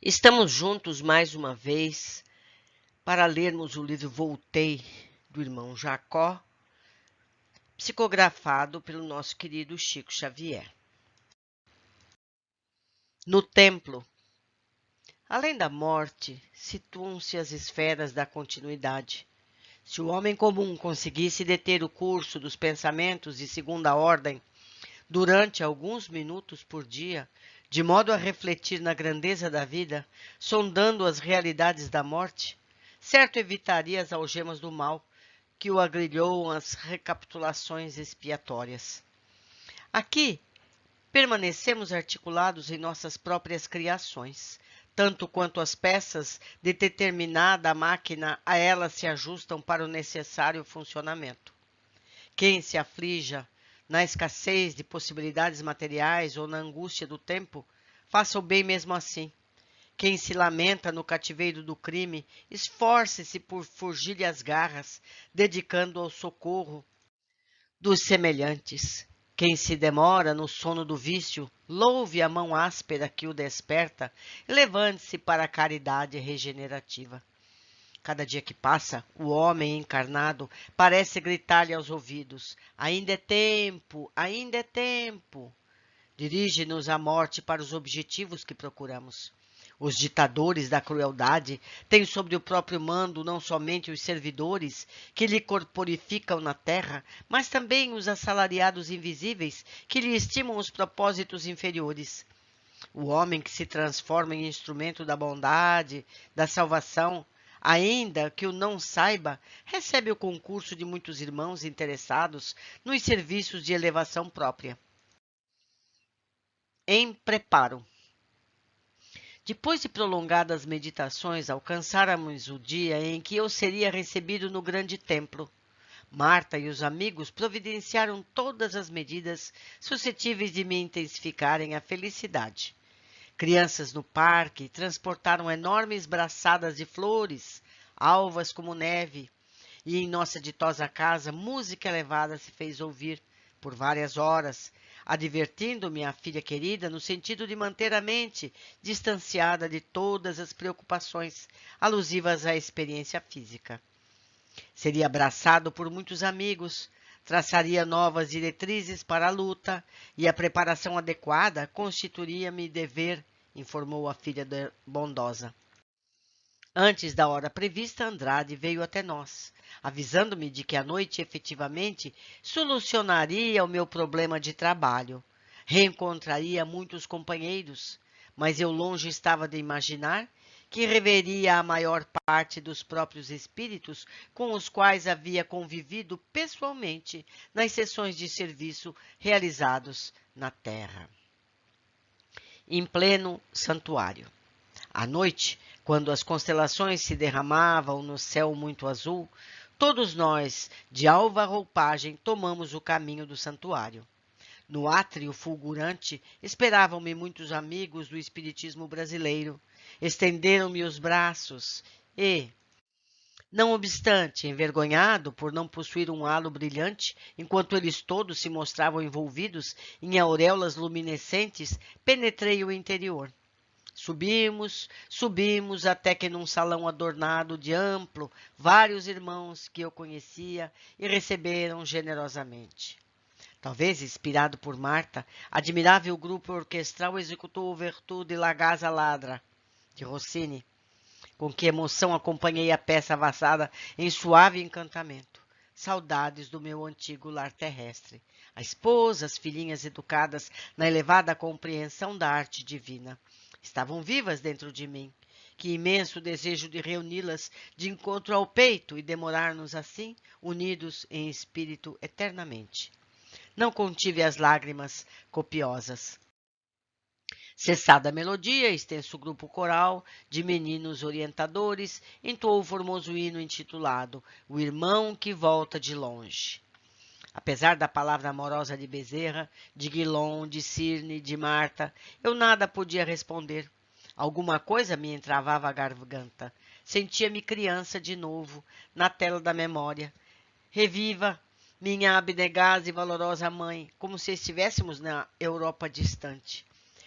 Estamos juntos mais uma vez para lermos o livro Voltei, do irmão Jacó, psicografado pelo nosso querido Chico Xavier. No templo, além da morte, situam-se as esferas da continuidade. Se o homem comum conseguisse deter o curso dos pensamentos de segunda ordem durante alguns minutos por dia, de modo a refletir na grandeza da vida, sondando as realidades da morte, certo evitaria as algemas do mal que o agrilhou as recapitulações expiatórias. Aqui, permanecemos articulados em nossas próprias criações, tanto quanto as peças de determinada máquina a elas se ajustam para o necessário funcionamento. Quem se aflija na escassez de possibilidades materiais ou na angústia do tempo, faça o bem mesmo assim. Quem se lamenta no cativeiro do crime, esforce-se por fugir-lhe às garras, dedicando ao socorro dos semelhantes. Quem se demora no sono do vício, louve a mão áspera que o desperta e levante-se para a caridade regenerativa. Cada dia que passa, o homem encarnado parece gritar-lhe aos ouvidos: ainda é tempo, ainda é tempo. Dirige-nos a morte para os objetivos que procuramos. Os ditadores da crueldade têm sobre o próprio mando não somente os servidores que lhe corporificam na terra, mas também os assalariados invisíveis que lhe estimam os propósitos inferiores. O homem que se transforma em instrumento da bondade, da salvação, ainda que o não saiba, recebe o concurso de muitos irmãos interessados nos serviços de elevação própria. Em preparo. Depois de prolongadas meditações, alcançáramos o dia em que eu seria recebido no grande templo. Marta e os amigos providenciaram todas as medidas suscetíveis de me intensificarem a felicidade. Crianças no parque transportaram enormes braçadas de flores, alvas como neve, e em nossa ditosa casa música elevada se fez ouvir por várias horas, advertindo-me a filha querida no sentido de manter a mente distanciada de todas as preocupações alusivas à experiência física. Seria abraçado por muitos amigos, traçaria novas diretrizes para a luta e a preparação adequada constituiria-me dever, informou a filha bondosa. Antes da hora prevista, Andrade veio até nós, avisando-me de que a noite efetivamente solucionaria o meu problema de trabalho. Reencontraria muitos companheiros, mas eu longe estava de imaginar que reveria a maior parte dos próprios espíritos com os quais havia convivido pessoalmente nas sessões de serviço realizados na Terra. Em pleno santuário. À noite, quando as constelações se derramavam no céu muito azul, todos nós, de alva roupagem, tomamos o caminho do santuário. No átrio fulgurante, esperavam-me muitos amigos do espiritismo brasileiro. Estenderam-me os braços e, não obstante, envergonhado por não possuir um halo brilhante, enquanto eles todos se mostravam envolvidos em auréolas luminescentes, penetrei o interior. Subimos até que num salão adornado de amplo, vários irmãos que eu conhecia e receberam generosamente. Talvez inspirado por Marta, admirável grupo orquestral executou o Ouverture de La Gasa Ladra, de Rossini, com que emoção acompanhei a peça avassada em suave encantamento. Saudades do meu antigo lar terrestre. A esposa, as filhinhas educadas na elevada compreensão da arte divina. Estavam vivas dentro de mim. Que imenso desejo de reuni-las de encontro ao peito e demorar-nos assim, unidos em espírito eternamente. Não contive as lágrimas copiosas. Cessada a melodia, extenso grupo coral de meninos orientadores entoou o formoso hino intitulado O Irmão que Volta de Longe. Apesar da palavra amorosa de Bezerra, de Guilom, de Cirne, de Marta, eu nada podia responder. Alguma coisa me entravava a garganta. Sentia-me criança de novo, na tela da memória. Reviva, minha abnegada e valorosa mãe, como se estivéssemos na Europa distante.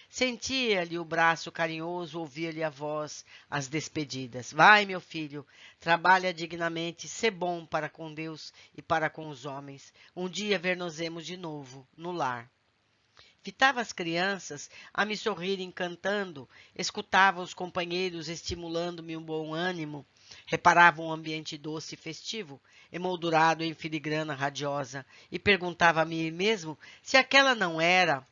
Sentia-lhe o braço carinhoso, ouvia-lhe a voz, as despedidas. Vai, meu filho, trabalha dignamente, sê bom para com Deus e para com os homens. Um dia ver-nos-emos de novo, no lar. Fitava as crianças a me sorrirem cantando, escutava os companheiros estimulando-me um bom ânimo, reparava um ambiente doce e festivo, emoldurado em filigrana radiosa, e perguntava a mim mesmo se aquela não era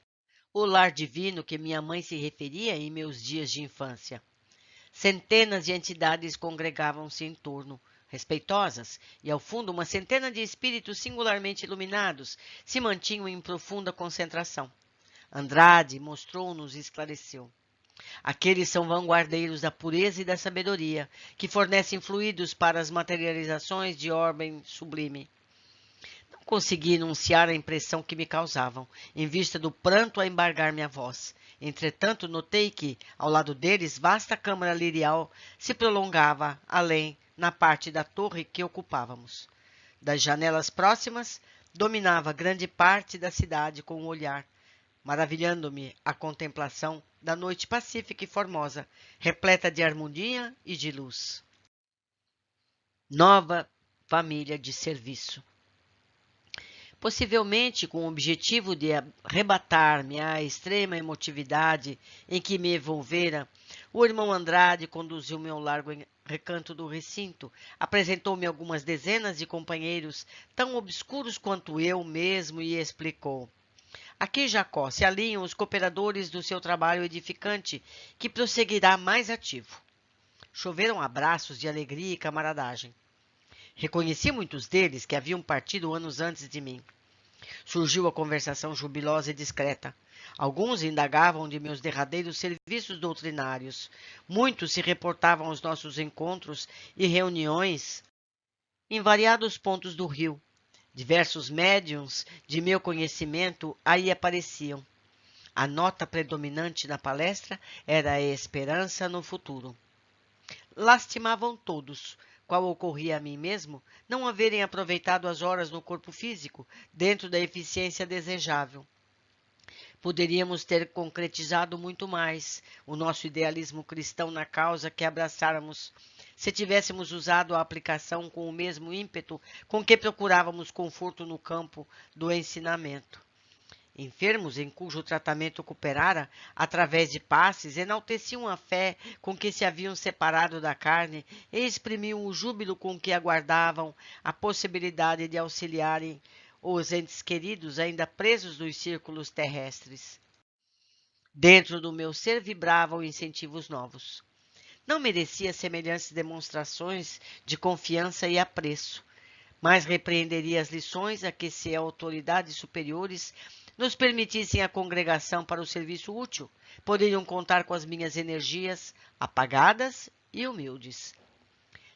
o lar divino que minha mãe se referia em meus dias de infância. Centenas de entidades congregavam-se em torno, respeitosas, e ao fundo uma centena de espíritos singularmente iluminados se mantinham em profunda concentração. Andrade mostrou-nos e esclareceu. Aqueles são vanguardeiros da pureza e da sabedoria, que fornecem fluidos para as materializações de ordem sublime. Não consegui enunciar a impressão que me causavam, em vista do pranto a embargar minha voz. Entretanto, notei que, ao lado deles, vasta câmara lirial se prolongava além, na parte da torre que ocupávamos. Das janelas próximas, dominava grande parte da cidade com o olhar, maravilhando-me a contemplação da noite pacífica e formosa, repleta de harmonia e de luz. Nova família de serviço. Possivelmente com o objetivo de arrebatar-me à extrema emotividade em que me envolvera, o irmão Andrade conduziu-me ao largo recanto do recinto, apresentou-me algumas dezenas de companheiros tão obscuros quanto eu mesmo e explicou. Aqui, Jacó, se alinham os cooperadores do seu trabalho edificante, que prosseguirá mais ativo. Choveram abraços de alegria e camaradagem. Reconheci muitos deles que haviam partido anos antes de mim. Surgiu a conversação jubilosa e discreta. Alguns indagavam de meus derradeiros serviços doutrinários. Muitos se reportavam aos nossos encontros e reuniões em variados pontos do rio. Diversos médiuns de meu conhecimento aí apareciam. A nota predominante na palestra era a esperança no futuro. Lastimavam todos, qual ocorria a mim mesmo, não haverem aproveitado as horas no corpo físico dentro da eficiência desejável. Poderíamos ter concretizado muito mais o nosso idealismo cristão na causa que abraçáramos, se tivéssemos usado a aplicação com o mesmo ímpeto com que procurávamos conforto no campo do ensinamento. Enfermos em cujo tratamento cooperara, através de passes, enalteciam a fé com que se haviam separado da carne e exprimiam o júbilo com que aguardavam a possibilidade de auxiliarem os entes queridos ainda presos nos círculos terrestres. Dentro do meu ser vibravam incentivos novos. Não merecia semelhantes demonstrações de confiança e apreço, mas repreenderia as lições a que, se autoridades superiores nos permitissem a congregação para o serviço útil, poderiam contar com as minhas energias apagadas e humildes.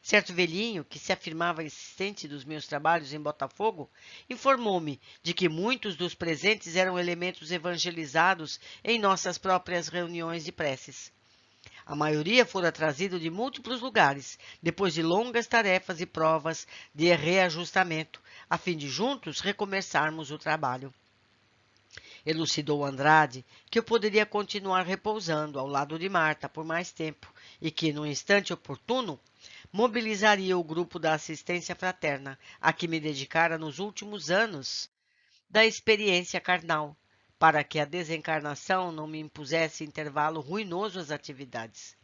Certo velhinho, que se afirmava insistente dos meus trabalhos em Botafogo, informou-me de que muitos dos presentes eram elementos evangelizados em nossas próprias reuniões de preces. A maioria fora trazido de múltiplos lugares, depois de longas tarefas e provas de reajustamento, a fim de juntos recomeçarmos o trabalho. Elucidou Andrade que eu poderia continuar repousando ao lado de Marta por mais tempo e que, no instante oportuno, mobilizaria o grupo da assistência fraterna a que me dedicara nos últimos anos da experiência carnal, para que a desencarnação não me impusesse intervalo ruinoso às atividades.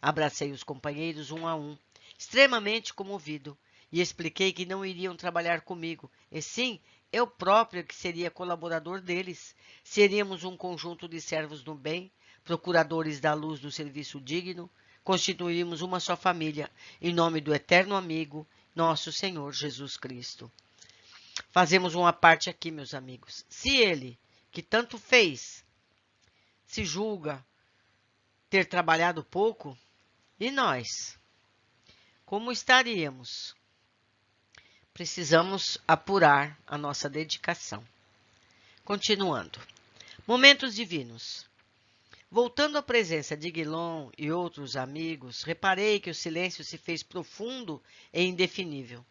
Abracei os companheiros um a um, extremamente comovido, e expliquei que não iriam trabalhar comigo, e sim eu próprio que seria colaborador deles. Seríamos um conjunto de servos do bem, procuradores da luz do serviço digno, constituiríamos uma só família, em nome do eterno amigo, nosso Senhor Jesus Cristo. Fazemos uma parte aqui, meus amigos. Se ele, que tanto fez, se julga ter trabalhado pouco, e nós? Como estaríamos? Precisamos apurar a nossa dedicação. Continuando. Momentos divinos. Voltando à presença de Guilom e outros amigos, reparei que o silêncio se fez profundo e indefinível.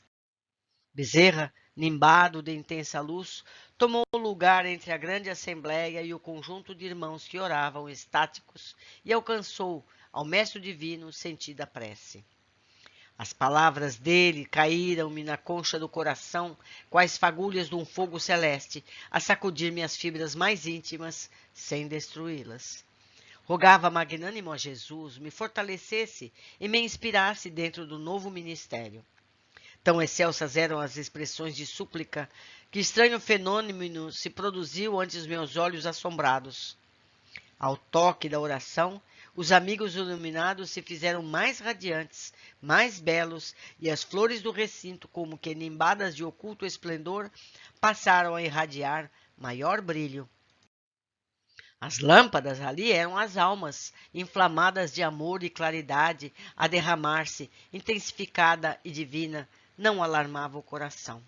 Bezerra nimbado de intensa luz, tomou lugar entre a grande assembleia e o conjunto de irmãos que oravam estáticos e alcançou, ao Mestre Divino, sentida prece. As palavras dele caíram-me na concha do coração, quais fagulhas de um fogo celeste, a sacudir minhas fibras mais íntimas, sem destruí-las. Rogava magnânimo a Jesus me fortalecesse e me inspirasse dentro do novo ministério. Tão excelsas eram as expressões de súplica que estranho fenômeno se produziu ante os meus olhos assombrados. Ao toque da oração, os amigos iluminados se fizeram mais radiantes, mais belos, e as flores do recinto, como que nimbadas de oculto esplendor, passaram a irradiar maior brilho. As lâmpadas ali eram as almas, inflamadas de amor e claridade, a derramar-se, intensificada e divina, não alarmava o coração.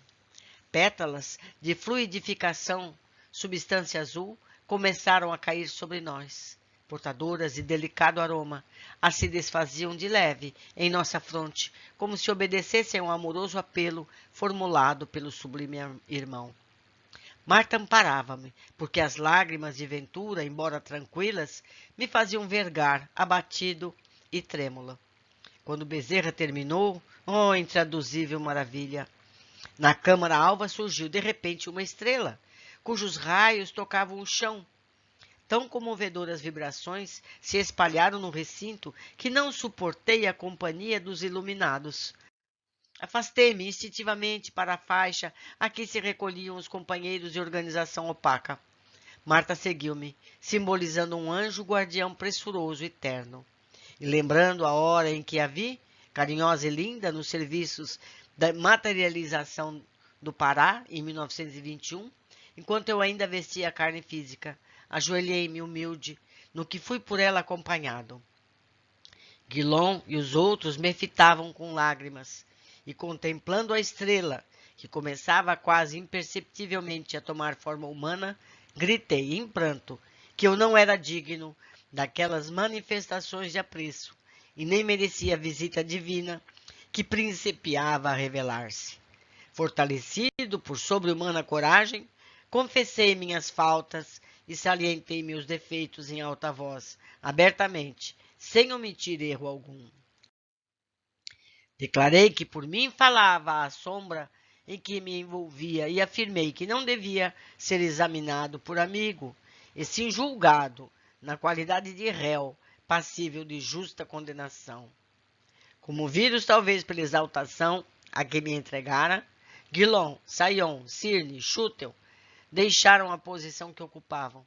Pétalas de fluidificação, substância azul, começaram a cair sobre nós, portadoras de delicado aroma, a se desfaziam de leve em nossa fronte, como se obedecessem a um amoroso apelo formulado pelo sublime irmão. Marta amparava-me, porque as lágrimas de Ventura, embora tranquilas, me faziam vergar, abatido e trêmula. Quando Bezerra terminou, oh, intraduzível maravilha! Na câmara alva surgiu de repente uma estrela, cujos raios tocavam o chão. Tão comovedoras vibrações se espalharam no recinto que não suportei a companhia dos iluminados. Afastei-me instintivamente para a faixa a que se recolhiam os companheiros de organização opaca. Marta seguiu-me, simbolizando um anjo guardião pressuroso e terno. E lembrando a hora em que a vi, carinhosa e linda, nos serviços da materialização do Pará, em 1921, enquanto eu ainda vestia a carne física, ajoelhei-me humilde, no que fui por ela acompanhado. Guilom e os outros me fitavam com lágrimas, e contemplando a estrela, que começava quase imperceptivelmente a tomar forma humana, gritei em pranto que eu não era digno daquelas manifestações de apreço e nem merecia a visita divina que principiava a revelar-se. Fortalecido por sobre-humana coragem, confessei minhas faltas e salientei meus defeitos em alta voz, abertamente, sem omitir erro algum. Declarei que por mim falava a sombra em que me envolvia e afirmei que não devia ser examinado por amigo, e sim julgado na qualidade de réu, passível de justa condenação. Comovidos talvez pela exaltação a que me entregara, Guilom, Sayon, Cirne, Schutel deixaram a posição que ocupavam.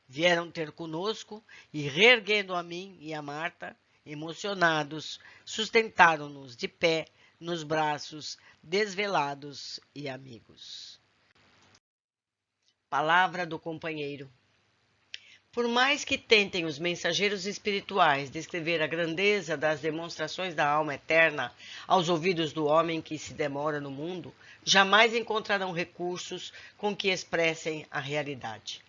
Vieram ter conosco e, reerguendo a mim e a Marta, emocionados, sustentaram-nos de pé nos braços desvelados e amigos. Palavra do companheiro. Por mais que tentem os mensageiros espirituais descrever a grandeza das demonstrações da alma eterna aos ouvidos do homem que se demora no mundo, jamais encontrarão recursos com que expressem a realidade.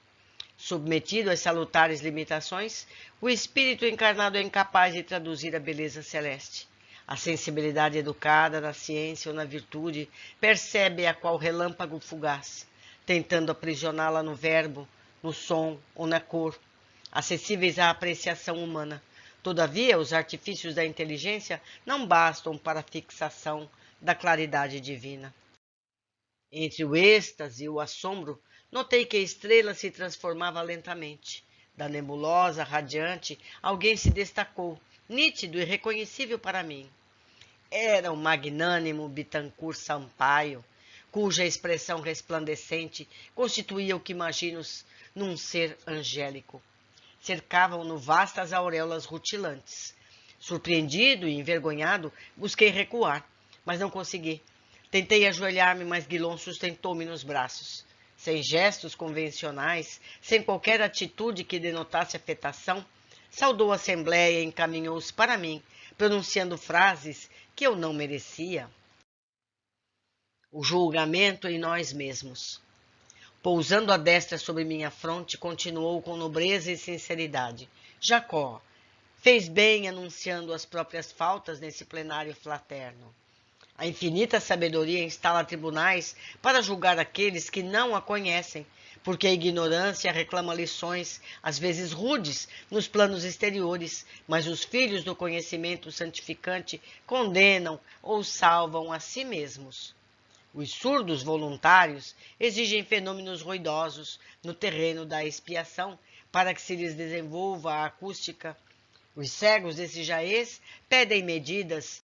Submetido às salutares limitações, o espírito encarnado é incapaz de traduzir a beleza celeste. A sensibilidade educada na ciência ou na virtude percebe-a qual relâmpago fugaz, tentando aprisioná-la no verbo, no som ou na cor, acessíveis à apreciação humana. Todavia, os artifícios da inteligência não bastam para a fixação da claridade divina. Entre o êxtase e o assombro, notei que a estrela se transformava lentamente. Da nebulosa radiante, alguém se destacou, nítido e reconhecível para mim. Era o magnânimo Bittencourt Sampaio, cuja expressão resplandecente constituía o que imagino num ser angélico. Cercavam-no vastas auréolas rutilantes. Surpreendido e envergonhado, busquei recuar, mas não consegui. Tentei ajoelhar-me, mas Guilom sustentou-me nos braços. Sem gestos convencionais, sem qualquer atitude que denotasse afetação, saudou a assembleia e encaminhou-se para mim, pronunciando frases que eu não merecia. O julgamento em nós mesmos. Pousando a destra sobre minha fronte, continuou com nobreza e sinceridade. Jacó fez bem anunciando as próprias faltas nesse plenário fraterno. A infinita sabedoria instala tribunais para julgar aqueles que não a conhecem, porque a ignorância reclama lições, às vezes rudes, nos planos exteriores, mas os filhos do conhecimento santificante condenam ou salvam a si mesmos. Os surdos voluntários exigem fenômenos ruidosos no terreno da expiação para que se lhes desenvolva a acústica. Os cegos desse jaez pedem medidas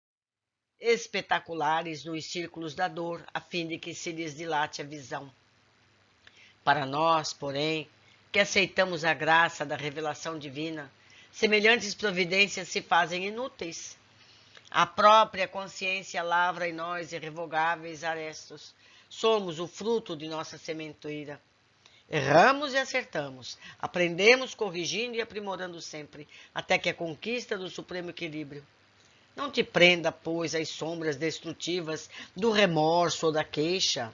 espetaculares nos círculos da dor, a fim de que se lhes dilate a visão. Para nós, porém, que aceitamos a graça da revelação divina, semelhantes providências se fazem inúteis. A própria consciência lavra em nós irrevogáveis arestos. Somos o fruto de nossa sementeira. Erramos e acertamos, aprendemos corrigindo e aprimorando sempre, até que a conquista do supremo equilíbrio. Não te prenda, pois, às sombras destrutivas do remorso ou da queixa.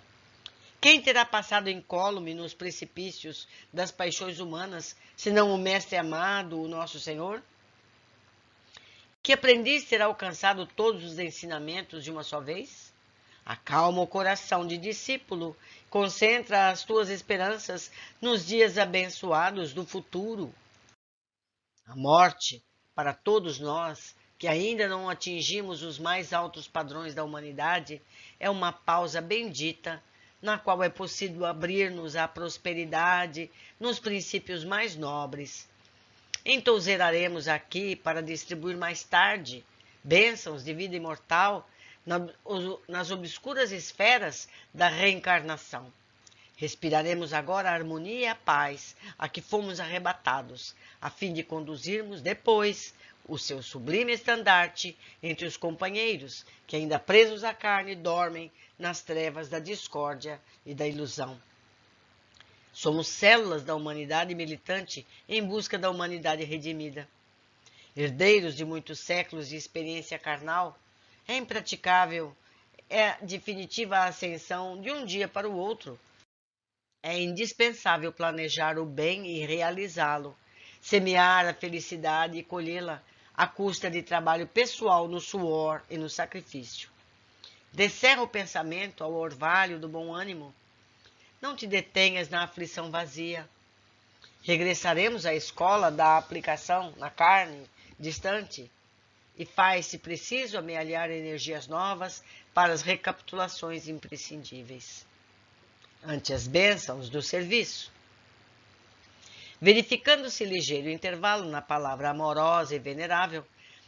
Quem terá passado incólume nos precipícios das paixões humanas, senão o Mestre amado, o nosso Senhor? Que aprendiz terá alcançado todos os ensinamentos de uma só vez? Acalma o coração de discípulo, concentra as tuas esperanças nos dias abençoados do futuro. A morte, para todos nós, que ainda não atingimos os mais altos padrões da humanidade, é uma pausa bendita, na qual é possível abrir-nos à prosperidade nos princípios mais nobres. Entouzeraremos aqui para distribuir mais tarde bênçãos de vida imortal nas obscuras esferas da reencarnação. Respiraremos agora a harmonia e a paz a que fomos arrebatados, a fim de conduzirmos depois o seu sublime estandarte entre os companheiros que, ainda presos à carne, dormem nas trevas da discórdia e da ilusão. Somos células da humanidade militante em busca da humanidade redimida. Herdeiros de muitos séculos de experiência carnal, é impraticável, é definitiva a ascensão de um dia para o outro. É indispensável planejar o bem e realizá-lo, semear a felicidade e colhê-la à custa de trabalho pessoal no suor e no sacrifício. Descerra o pensamento ao orvalho do bom ânimo. Não te detenhas na aflição vazia. Regressaremos à escola da aplicação na carne distante e faz, se preciso, amealhar energias novas para as recapitulações imprescindíveis. Ante as bênçãos do serviço. Verificando-se ligeiro intervalo na palavra amorosa e venerável,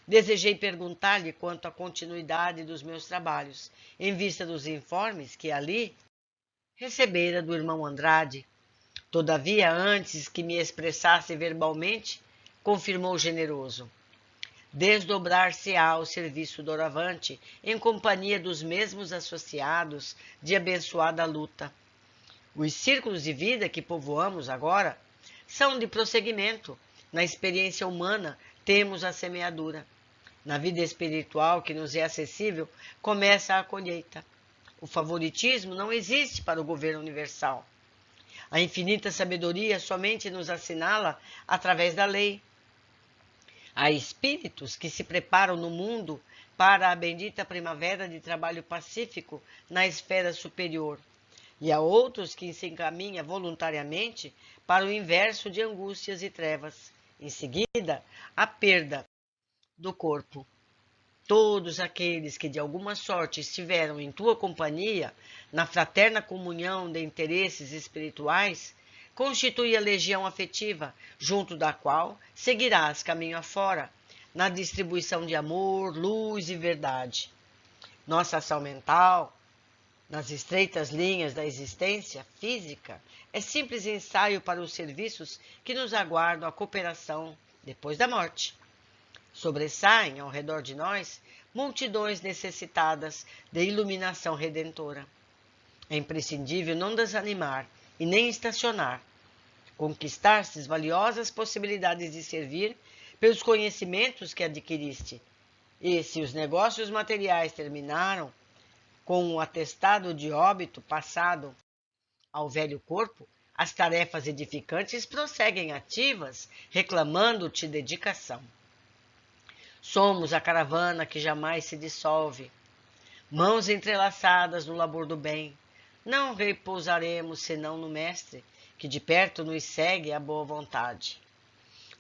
desejei perguntar-lhe quanto à continuidade dos meus trabalhos, em vista dos informes que ali recebera do irmão Andrade. Todavia, antes que me expressasse verbalmente, confirmou generoso. Desdobrar-se-á ao serviço doravante, em companhia dos mesmos associados de abençoada luta. Os círculos de vida que povoamos agora são de prosseguimento. Na experiência humana temos a semeadura. Na vida espiritual que nos é acessível, começa a colheita. O favoritismo não existe para o governo universal. A infinita sabedoria somente nos assinala através da lei. Há espíritos que se preparam no mundo para a bendita primavera de trabalho pacífico na esfera superior, e há outros que se encaminham voluntariamente para o inverso de angústias e trevas. Em seguida, a perda do corpo. Todos aqueles que de alguma sorte estiveram em tua companhia, na fraterna comunhão de interesses espirituais, constitui a legião afetiva, junto da qual seguirás caminho afora, na distribuição de amor, luz e verdade. Nossa ação mental, nas estreitas linhas da existência física, é simples ensaio para os serviços que nos aguardam a cooperação depois da morte. Sobressaem ao redor de nós multidões necessitadas de iluminação redentora. É imprescindível não desanimar e nem estacionar. Conquistastes valiosas possibilidades de servir pelos conhecimentos que adquiriste. E, se os negócios materiais terminaram com um atestado de óbito passado ao velho corpo, as tarefas edificantes prosseguem ativas, reclamando-te dedicação. Somos a caravana que jamais se dissolve. mãos entrelaçadas no labor do bem. Não repousaremos senão no Mestre, que de perto nos segue a boa vontade.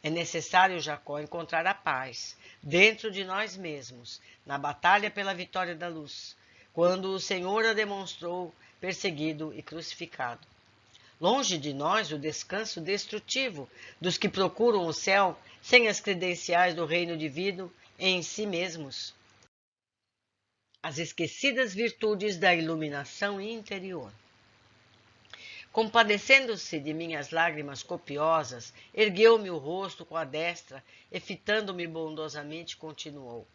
É necessário, Jacó, encontrar a paz dentro de nós mesmos, na batalha pela vitória da luz, quando o Senhor a demonstrou perseguido e crucificado. Longe de nós o descanso destrutivo dos que procuram o céu sem as credenciais do reino divino em si mesmos. As esquecidas virtudes da iluminação interior. Compadecendo-se de minhas lágrimas copiosas, ergueu-me o rosto com a destra e, fitando-me bondosamente, continuou.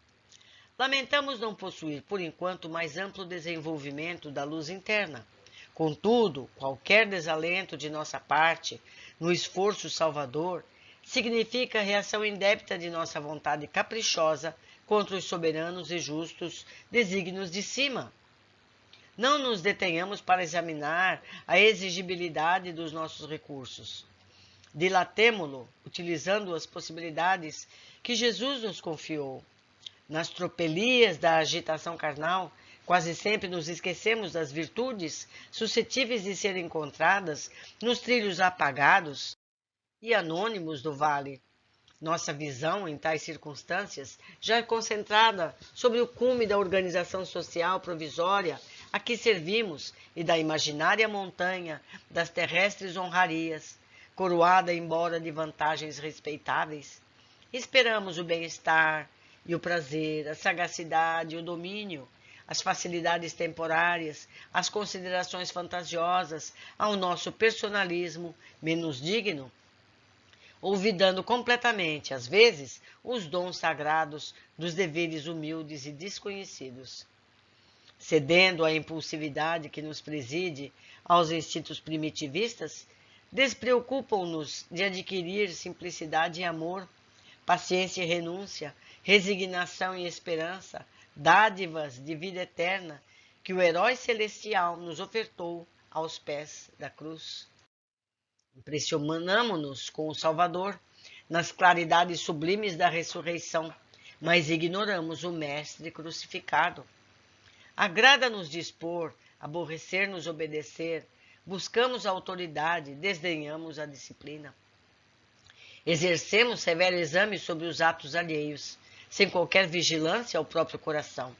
Lamentamos não possuir, por enquanto, mais amplo desenvolvimento da luz interna. Contudo, qualquer desalento de nossa parte no esforço salvador significa a reação indébita de nossa vontade caprichosa contra os soberanos e justos desígnios de cima. Não nos detenhamos para examinar a exigibilidade dos nossos recursos. Dilatemo-lo, utilizando as possibilidades que Jesus nos confiou. Nas tropelias da agitação carnal, quase sempre nos esquecemos das virtudes suscetíveis de serem encontradas nos trilhos apagados e anônimos do vale. Nossa visão, em tais circunstâncias, já é concentrada sobre o cume da organização social provisória a que servimos e da imaginária montanha das terrestres honrarias, coroada embora de vantagens respeitáveis. Esperamos o bem-estar e o prazer, a sagacidade e o domínio, as facilidades temporárias, as considerações fantasiosas ao nosso personalismo menos digno, olvidando completamente, às vezes, os dons sagrados dos deveres humildes e desconhecidos. Cedendo à impulsividade que nos preside aos instintos primitivistas, despreocupam-nos de adquirir simplicidade e amor, paciência e renúncia, resignação e esperança, dádivas de vida eterna que o herói celestial nos ofertou aos pés da cruz. Impressionamo-nos com o Salvador nas claridades sublimes da ressurreição, mas ignoramos o Mestre crucificado. Agrada-nos dispor, aborrecer-nos obedecer, buscamos a autoridade, desdenhamos a disciplina. Exercemos severo exame sobre os atos alheios, sem qualquer vigilância ao próprio coração.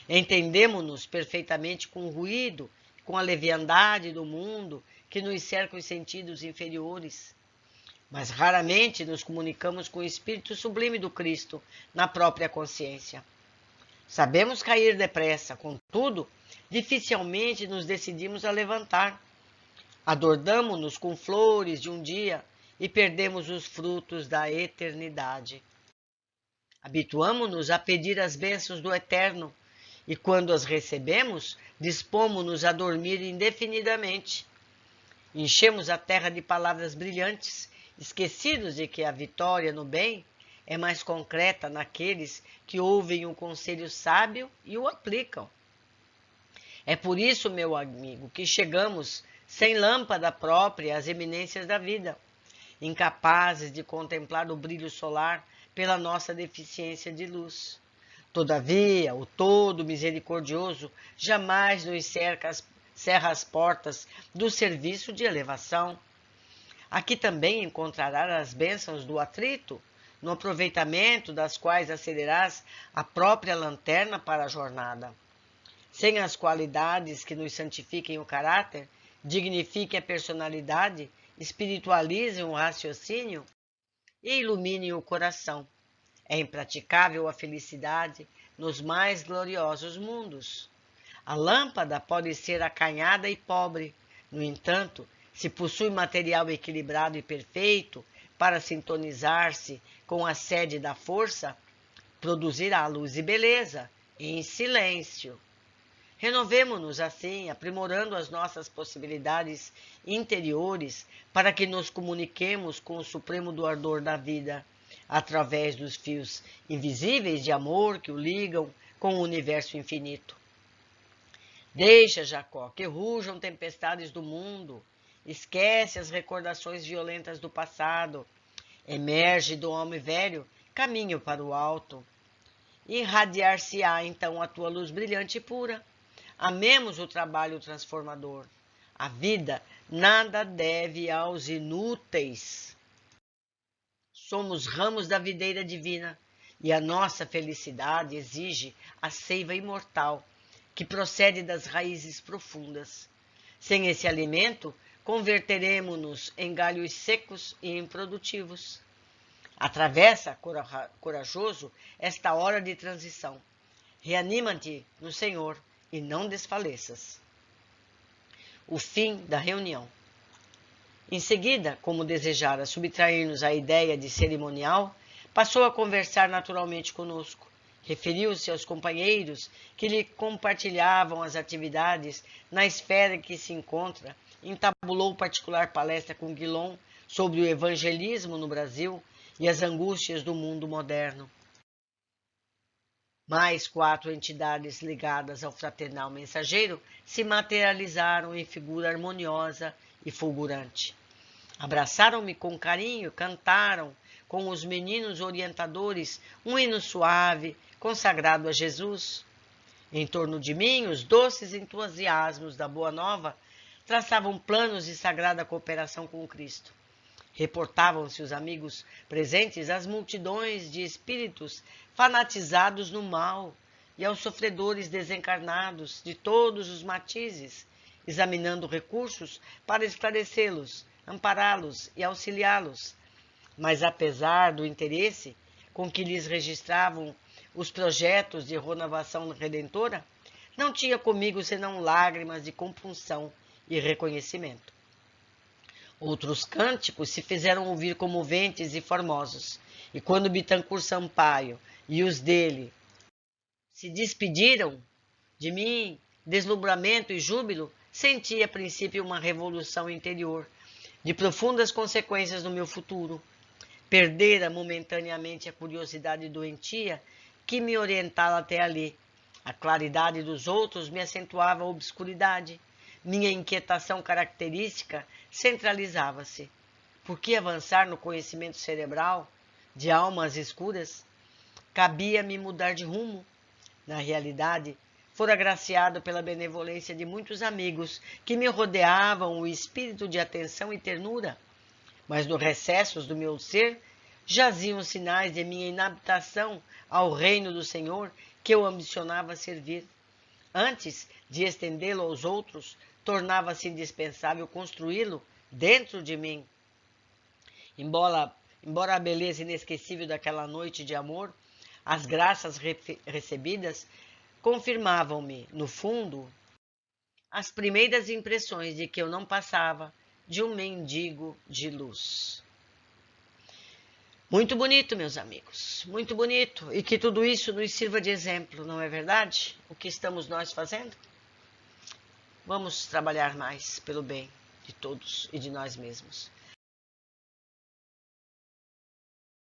Entendemo-nos perfeitamente com o ruído, com a leviandade do mundo que nos cerca os sentidos inferiores. Mas raramente nos comunicamos com o Espírito sublime do Cristo na própria consciência. Sabemos cair depressa, contudo, dificilmente nos decidimos a levantar. Adornamo-nos com flores de um dia e perdemos os frutos da eternidade. Habituamo-nos a pedir as bênçãos do Eterno e, quando as recebemos, dispomos-nos a dormir indefinidamente. Enchemos a terra de palavras brilhantes, esquecidos de que a vitória no bem é mais concreta naqueles que ouvem o conselho sábio e o aplicam. É por isso, meu amigo, que chegamos sem lâmpada própria às eminências da vida, incapazes de contemplar o brilho solar pela nossa deficiência de luz. Todavia, o Todo Misericordioso jamais nos cerra as portas do serviço de elevação. Aqui também encontrarás as bênçãos do atrito, no aproveitamento das quais acederás a própria lanterna para a jornada. Sem as qualidades que nos santifiquem o caráter, dignifiquem a personalidade, espiritualizem o raciocínio e iluminem o coração. É impraticável a felicidade nos mais gloriosos mundos. A lâmpada pode ser acanhada e pobre, no entanto, se possui material equilibrado e perfeito para sintonizar-se com a sede da força, produzirá luz e beleza, em silêncio. Renovemo-nos assim, aprimorando as nossas possibilidades interiores para que nos comuniquemos com o supremo do ardor da vida, através dos fios invisíveis de amor que o ligam com o universo infinito. Deixa, Jacó, que rujam tempestades do mundo, esquece as recordações violentas do passado, emerge do homem velho, caminho para o alto. irradiar-se-á então a tua luz brilhante e pura. Amemos o trabalho transformador. A vida nada deve aos inúteis. Somos ramos da videira divina e a nossa felicidade exige a seiva imortal que procede das raízes profundas. Sem esse alimento, converteremo-nos em galhos secos e improdutivos. Atravessa, corajoso, esta hora de transição. Reanima-te no Senhor e não desfaleças. O fim da reunião. Em seguida, como desejara subtrair-nos a ideia de cerimonial, passou a conversar naturalmente conosco. Referiu-se aos companheiros que lhe compartilhavam as atividades na esfera em que se encontra, entabulou particular palestra com Guilom sobre o evangelismo no Brasil e as angústias do mundo moderno. Mais 4 entidades ligadas ao fraternal mensageiro se materializaram em figura harmoniosa e fulgurante. Abraçaram-me com carinho e cantaram, com os meninos orientadores, um hino suave, consagrado a Jesus. Em torno de mim, os doces entusiasmos da Boa Nova traçavam planos de sagrada cooperação com Cristo. Reportavam-se os amigos presentes às multidões de espíritos fanatizados no mal e aos sofredores desencarnados de todos os matizes, examinando recursos para esclarecê-los, ampará-los e auxiliá-los. Mas apesar do interesse com que lhes registravam os projetos de renovação redentora, não tinha comigo senão lágrimas de compunção e reconhecimento. Outros cânticos se fizeram ouvir comoventes e formosos, e quando Bittencourt Sampaio e os dele se despediram de mim, deslumbramento e júbilo, senti a princípio uma revolução interior, de profundas consequências no meu futuro. Perdera momentaneamente a curiosidade doentia que me orientava até ali. A claridade dos outros me acentuava a obscuridade. Minha inquietação característica centralizava-se. Por que avançar no conhecimento cerebral de almas escuras? Cabia-me mudar de rumo. Na realidade, fora agraciado pela benevolência de muitos amigos que me rodeavam o espírito de atenção e ternura. Mas nos recessos do meu ser jaziam sinais de minha inaptação ao reino do Senhor que eu ambicionava servir. Antes de estendê-lo aos outros, tornava-se indispensável construí-lo dentro de mim. Embora a beleza inesquecível daquela noite de amor, as graças recebidas confirmavam-me, no fundo, as primeiras impressões de que eu não passava de um mendigo de luz. Muito bonito, meus amigos, muito bonito. E que tudo isso nos sirva de exemplo, não é verdade? O que estamos nós fazendo? Vamos trabalhar mais pelo bem de todos e de nós mesmos.